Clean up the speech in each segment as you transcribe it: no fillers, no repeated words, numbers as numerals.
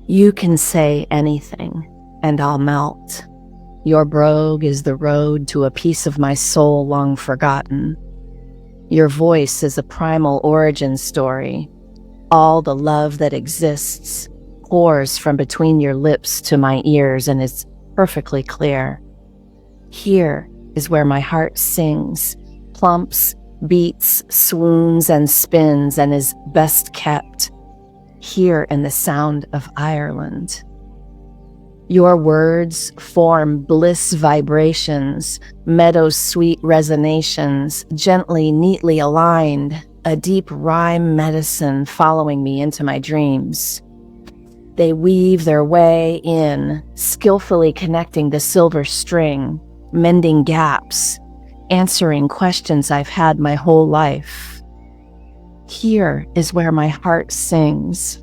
You can say anything, and I'll melt. Your brogue is the road to a piece of my soul long forgotten. Your voice is a primal origin story. All the love that exists pours from between your lips to my ears and is perfectly clear. Here is where my heart sings, plumps, beats, swoons, and spins, and is best kept. Here in the sound of Ireland. Your words form bliss vibrations, meadow sweet resonations, gently, neatly aligned, a deep rhyme medicine following me into my dreams. They weave their way in, skillfully connecting the silver string, mending gaps, answering questions I've had my whole life. Here is where my heart sings,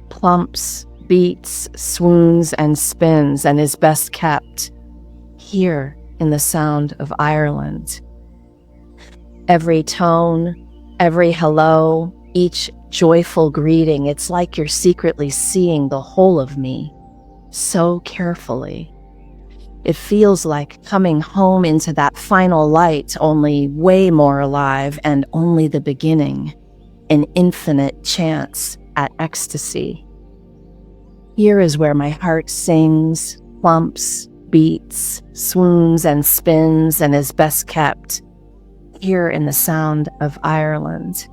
plumps, beats, swoons, and spins, and is best kept. Here in the sound of Ireland. Every tone, every hello, each joyful greeting, it's like you're secretly seeing the whole of me, so carefully. It feels like coming home into that final light, only way more alive and only the beginning, an infinite chance at ecstasy. Here is where my heart sings, plumps, beats, swoons, and spins, and is best kept. Here in the sound of Ireland.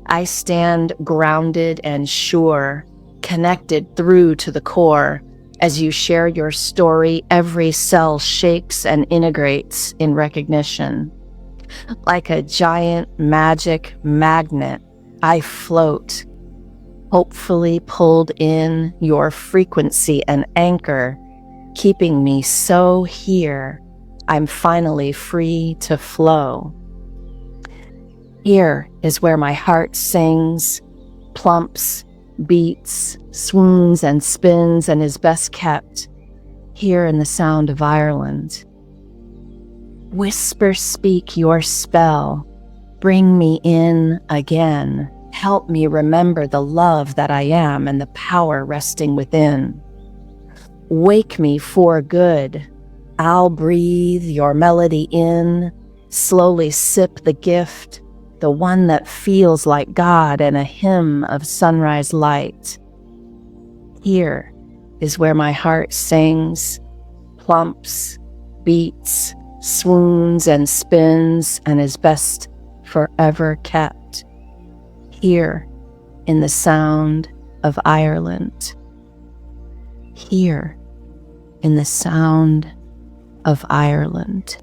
I stand grounded and sure, connected through to the core. As you share your story, every cell shakes and integrates in recognition. Like a giant magic magnet, I float, hopefully pulled in your frequency and anchor, keeping me so here, I'm finally free to flow. Here is where my heart sings, plumps, beats, swoons, and spins, and is best kept, here in the sound of Ireland. Whisper speak your spell, bring me in again, help me remember the love that I am and the power resting within. Wake me for good, I'll breathe your melody in, slowly sip the gift, the one that feels like God and a hymn of sunrise light. Here is where my heart sings, plumps, beats, swoons, and spins, and is best forever kept. Here in the sound of Ireland. Here in the sound of Ireland.